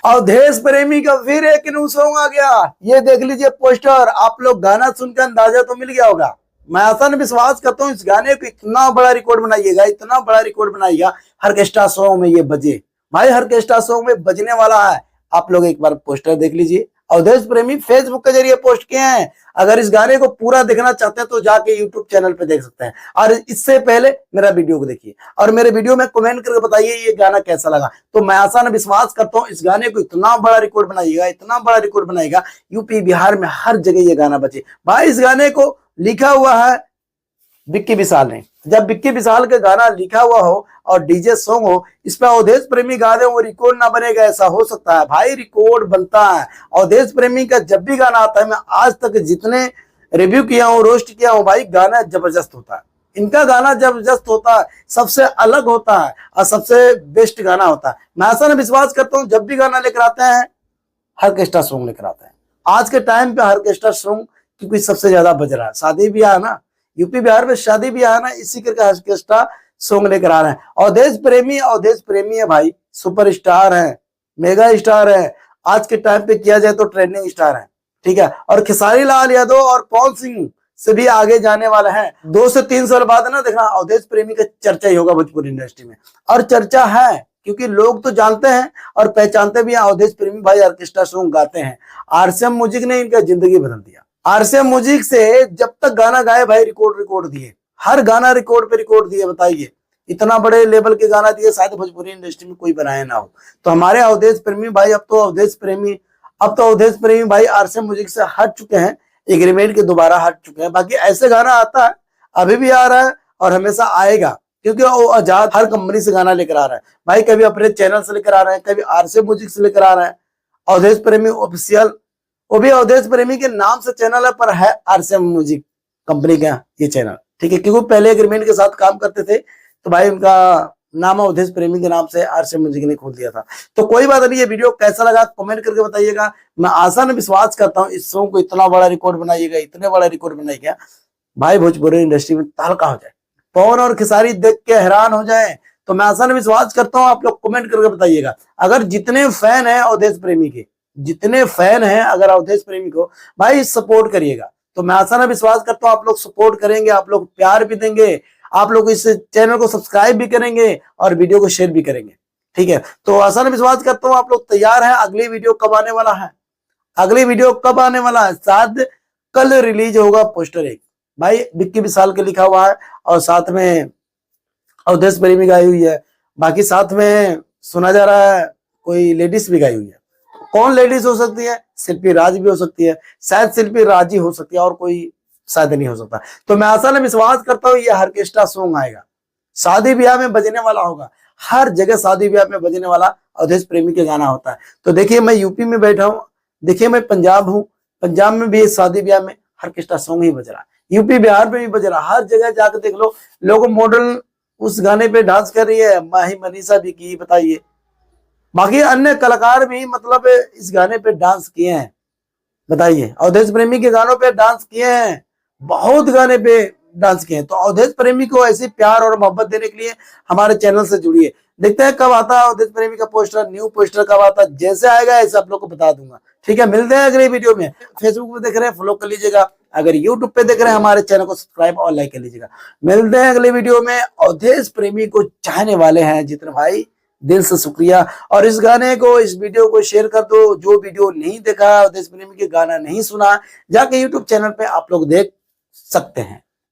अवधेश प्रेमी का फिर एक न्यू सॉन्ग आ गया। ये देख लीजिए पोस्टर, आप लोग गाना सुनकर अंदाजा तो मिल गया होगा। मैं आसान विश्वास करता हूँ इस गाने को इतना बड़ा रिकॉर्ड बनाइएगा, इतना बड़ा रिकॉर्ड बनाइएगा, ऑर्केस्ट्रा सॉन्ग में ये बजे। भाई ऑर्केस्ट्रा सॉन्ग में बजने वाला है। आप लोग एक बार पोस्टर देख लीजिए। अवधेश प्रेमी फेसबुक के जरिए पोस्ट किए हैं। अगर इस गाने को पूरा देखना चाहते हैं तो जाके यूट्यूब चैनल पे देख सकते हैं। और इससे पहले मेरा वीडियो को देखिए और मेरे वीडियो में कमेंट करके बताइए ये गाना कैसा लगा। तो मैं आसान विश्वास करता हूँ इस गाने को इतना बड़ा रिकॉर्ड बनाइएगा, इतना बड़ा रिकॉर्ड बनाएगा, यूपी बिहार में हर जगह ये गाना बचे। भाई इस गाने को लिखा हुआ है विक्की विशाल ने। जब विक्की विशाल का गाना लिखा हुआ हो और डीजे सॉन्ग हो, इस पे अवधेश प्रेमी गा दे, वो रिकॉर्ड ना बनेगा ऐसा हो सकता है? भाई रिकॉर्ड बनता है। अवधेश प्रेमी का जब भी गाना आता है, मैं आज तक जितने रिव्यू किया हूँ, रोस्ट किया हूँ, भाई गाना जबरदस्त होता है। इनका गाना जबरदस्त होता है, सबसे अलग होता है और सबसे बेस्ट गाना होता है। मैं ऐसा विश्वास करता हूँ जब भी गाना लेकर आते हैं ऑर्केस्ट्रा सॉन्ग लेकर आते हैं। आज के टाइम पे ऑर्केस्ट्रा सॉन्ग क्योंकि सबसे ज्यादा बज रहा है, शादी ब्याह है ना, यूपी बिहार में शादी ब्याह है ना, इसी करके ऑर्केस्ट्रा सॉन्ग लेकर आ रहे हैं। अवधेश प्रेमी है भाई, सुपरस्टार है, मेगा स्टार है, आज के टाइम पे किया जाए तो ट्रेंडिंग स्टार है, ठीक है। और खेसारी लाल यादव और पवन सिंह से भी आगे जाने वाला है। 2 से 3 साल बाद ना देखना अवधेश प्रेमी का चर्चा ही होगा भोजपुरी इंडस्ट्री में। और चर्चा है क्योंकि लोग तो जानते हैं और पहचानते भी हैं अवधेश प्रेमी भाई ऑर्केस्ट्रा सॉन्ग गाते हैं। आरसीएम म्यूजिक ने इनका जिंदगी बदल दिया। आरसीएम म्यूजिक से जब तक गाना गाए भाई रिकॉर्ड दिए, हर गाना रिकॉर्ड पे रिकॉर्ड दिए। बताइए इतना बड़े लेवल के गाना दिए, शायद भोजपुरी इंडस्ट्री में कोई बनाया ना हो। तो हमारे अवधेश प्रेमी भाई अब तो अवधेश प्रेमी भाई आरसीएम म्यूजिक से हट चुके हैं, एग्रीमेंट के दोबारा हट चुके हैं। बाकी ऐसे गाना आता है, अभी भी आ रहा है और हमेशा आएगा, क्योंकि वो आजाद हर कंपनी से गाना लेकर आ रहा है भाई। कभी अपने चैनल से लेकर आ रहे हैं, कभी आरसीएम म्यूजिक से लेकर आ रहे हैं। अवधेश प्रेमी ऑफिशियल, वो भी अवधेश प्रेमी के नाम से चैनल है, पर है आरसीएम म्यूजिक कंपनी का ये चैनल, ठीक है। क्योंकि पहले एग्रीमेंट के साथ काम करते थे तो भाई उनका नाम अवधेश प्रेमी के नाम से आरसीएम म्यूजिक ने खोल दिया था। तो कोई बात नहीं, ये वीडियो कैसा लगा कमेंट करके बताइएगा। मैं आसान विश्वास करता हूँ इस सॉन्ग को इतना बड़ा रिकॉर्ड बनाइएगा, इतने बड़ा रिकॉर्ड बनाइएगा भाई भोजपुरी इंडस्ट्री में तहलका हो जाए, पवन और खेसारी देख के हैरान हो जाए। तो मैं आसान विश्वास करता हूँ आप लोग कमेंट करके बताइएगा। अगर जितने फैन है अवधेश प्रेमी के, जितने फैन हैं अगर अवधेश प्रेमी को, भाई सपोर्ट करिएगा। तो मैं आसान विश्वास करता हूँ आप लोग सपोर्ट करेंगे, आप लोग प्यार भी देंगे, आप लोग इस चैनल को सब्सक्राइब भी करेंगे और वीडियो को शेयर भी करेंगे, ठीक है। तो आसान विश्वास करता हूँ आप लोग तैयार हैं। अगली वीडियो कब आने वाला है? अगली वीडियो कब आने वाला है? शायद कल रिलीज होगा पोस्टर एक, भाई विक्की विशाल के लिखा हुआ है और साथ में अवधेश प्रेमी गाई हुई है। बाकी साथ में सुना जा रहा है कोई लेडीज भी गाई हुई है। कौन लेडीज हो सकती है? शिल्पी राज भी हो सकती है, शायद शिल्पी राज ही हो सकती है, और कोई शायद नहीं हो सकता। तो मैं आसान विश्वास करता हूँ ये ऑर्केस्ट्रा सॉन्ग आएगा, शादी ब्याह में बजने वाला होगा, हर जगह शादी ब्याह में बजने वाला अवधेश प्रेमी के गाना होता है। तो देखिए मैं यूपी में बैठा हूँ, देखिए मैं पंजाब हूँ, पंजाब में भी शादी ब्याह में ऑर्केस्ट्रा सॉन्ग ही बज रहा है, यूपी बिहार में भी बज रहा है, हर जगह जाकर देख लो लोग मॉडल उस गाने पे डांस कर रही है। माही मनीषा भी की, बताइए। बाकी अन्य कलाकार भी मतलब इस गाने पे डांस किए हैं, बताइए। अवधेश प्रेमी के गानों पे डांस किए हैं, बहुत गाने पे डांस किए हैं। तो अवधेश प्रेमी को ऐसी प्यार और मोहब्बत देने के लिए हमारे चैनल से जुड़िए। देखते हैं कब आता है अवधेश प्रेमी का पोस्टर, न्यू पोस्टर कब आता है। जैसे आएगा ऐसे आप लोग को बता दूंगा, ठीक है। मिलते हैं अगले वीडियो में। फेसबुक पे देख रहे हैं फॉलो कर लीजिएगा, अगर यूट्यूब पे देख रहे हैं हमारे चैनल को सब्सक्राइब और लाइक कर लीजिएगा। मिलते हैं अगले वीडियो में। अवधेश प्रेमी को चाहने वाले हैं जितने भाई, दिल से शुक्रिया। और इस गाने को, इस वीडियो को शेयर कर दो। जो वीडियो नहीं देखा, अवधेश प्रेमी के गाना नहीं सुना, जाके यूट्यूब चैनल पे आप लोग देख सकते हैं।